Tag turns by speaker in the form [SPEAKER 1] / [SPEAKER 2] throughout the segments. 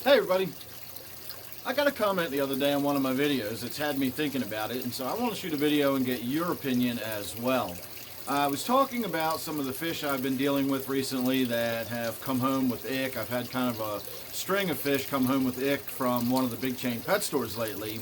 [SPEAKER 1] Hey everybody, I got a comment the other day on one of my videos that's had me thinking about it, and so I want to shoot a video and get your opinion as well. I was talking about some of the fish I've been dealing with recently that have come home with ick. I've had kind of a string of fish come home with ick from one of the big chain pet stores lately,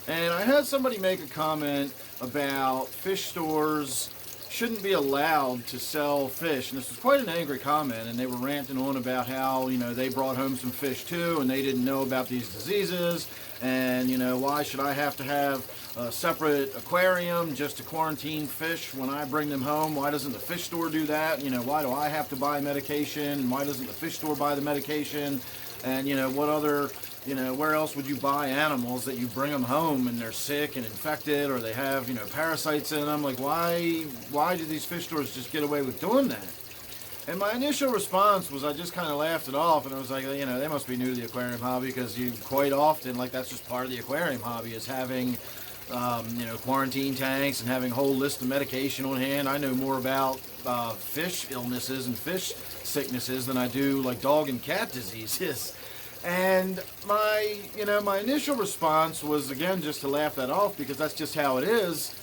[SPEAKER 1] and I had somebody make a comment about fish stores shouldn't be allowed to sell fish, and this was quite an angry comment, and they were ranting on about how, they brought home some fish too and they didn't know about these diseases, and why should I have to have a separate aquarium just to quarantine fish when I bring them home? Why doesn't the fish store do that? Why do I have to buy medication, and why doesn't the fish store buy the medication? And what other, where else would you buy animals that you bring them home and they're sick and infected, or they have, parasites in them? Like, why do these fish stores just get away with doing that? And my initial response was I just kind of laughed it off, and I was like, they must be new to the aquarium hobby, because you quite often, like, that's just part of the aquarium hobby, is having, quarantine tanks and having a whole list of medication on hand. I know more about fish illnesses and fish sicknesses than I do like dog and cat diseases. And my initial response was, again, just to laugh that off, because that's just how it is.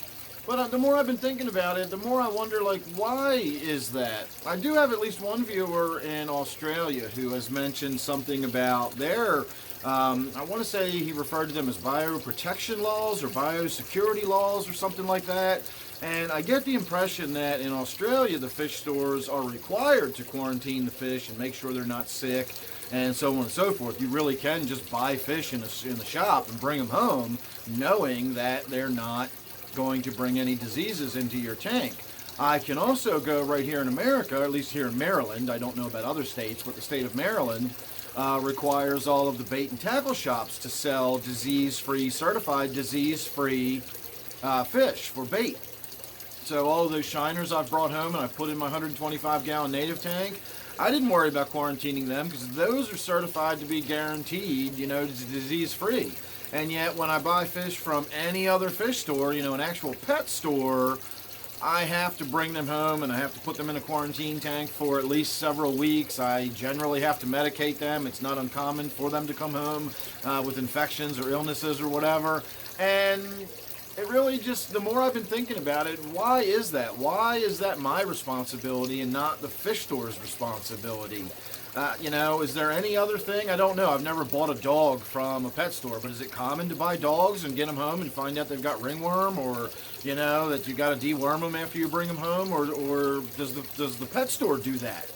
[SPEAKER 1] But the more I've been thinking about it, the more I wonder, like, why is that? I do have at least one viewer in Australia who has mentioned something about their, I want to say he referred to them as bioprotection laws or biosecurity laws or something like that. And I get the impression that in Australia, the fish stores are required to quarantine the fish and make sure they're not sick, and so on and so forth. You really can just buy fish in the shop and bring them home, knowing that they're not going to bring any diseases into your tank. I can also go right here in America, at least here in Maryland. I don't know about other states, but the state of Maryland requires all of the bait and tackle shops to sell disease-free, certified disease-free fish for bait. So all of those shiners I've brought home and I've put in my 125-gallon native tank, I didn't worry about quarantining them, because those are certified to be guaranteed, disease-free. And yet when I buy fish from any other fish store, an actual pet store, I have to bring them home and I have to put them in a quarantine tank for at least several weeks. I generally have to medicate them. It's not uncommon for them to come home with infections or illnesses or whatever. And it really just, the more I've been thinking about it, why is that? Why is that my responsibility and not the fish store's responsibility? Is there any other thing? I don't know. I've never bought a dog from a pet store, but is it common to buy dogs and get them home and find out they've got ringworm, or, that you got to deworm them after you bring them home, or does the pet store do that?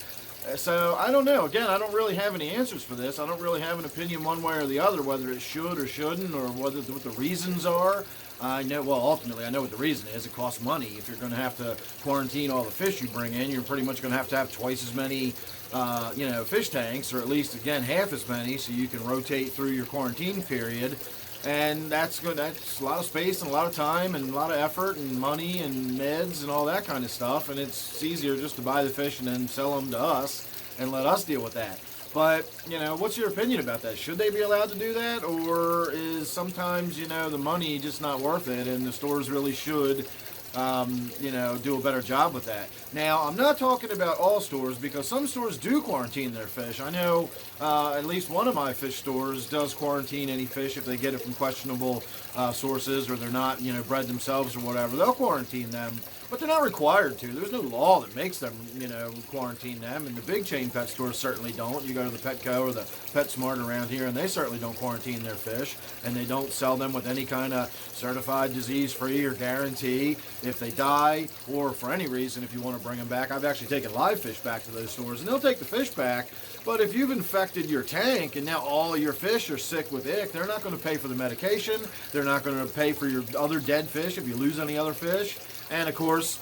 [SPEAKER 1] So I don't know. Again, I don't really have any answers for this. I don't really have an opinion one way or the other, whether it should or shouldn't, or what the reasons are. Ultimately, I know what the reason is. It costs money. If you're going to have to quarantine all the fish you bring in, you're pretty much going to have twice as many, fish tanks, or at least, again, half as many, so you can rotate through your quarantine period. And that's a lot of space and a lot of time and a lot of effort and money and meds and all that kind of stuff. And it's easier just to buy the fish and then sell them to us and let us deal with that. But, what's your opinion about that? Should they be allowed to do that? Or is sometimes, the money just not worth it, and the stores really should, do a better job with that? Now, I'm not talking about all stores, because some stores do quarantine their fish. I know at least one of my fish stores does quarantine any fish if they get it from questionable sources, or they're not, bred themselves or whatever. They'll quarantine them. But they're not required to. There's no law that makes them, quarantine them. And the big chain pet stores certainly don't. You go to the Petco or the PetSmart around here, and they certainly don't quarantine their fish. And they don't sell them with any kind of certified disease-free or guarantee. If they die, or for any reason, if you want to bring them back, I've actually taken live fish back to those stores, and they'll take the fish back. But if you've infected your tank and now all of your fish are sick with ick, they're not going to pay for the medication. They're not going to pay for your other dead fish if you lose any other fish. And of course,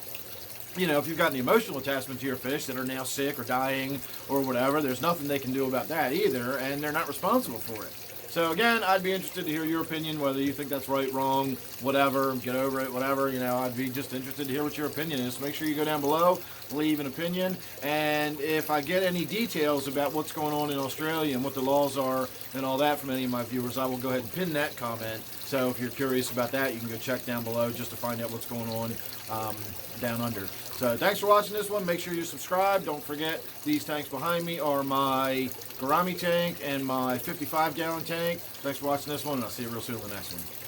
[SPEAKER 1] if you've got the emotional attachment to your fish that are now sick or dying or whatever, there's nothing they can do about that either, and they're not responsible for it. So again, I'd be interested to hear your opinion, whether you think that's right, wrong, whatever, get over it, whatever. I'd be just interested to hear what your opinion is. Make sure you go down below, leave an opinion. And if I get any details about what's going on in Australia and what the laws are and all that from any of my viewers, I will go ahead and pin that comment. So if you're curious about that, you can go check down below just to find out what's going on down under. So thanks for watching this one. Make sure you subscribe. Don't forget, these tanks behind me are my Gourami tank and my 55-gallon tank. Thanks for watching this one, and I'll see you real soon in the next one.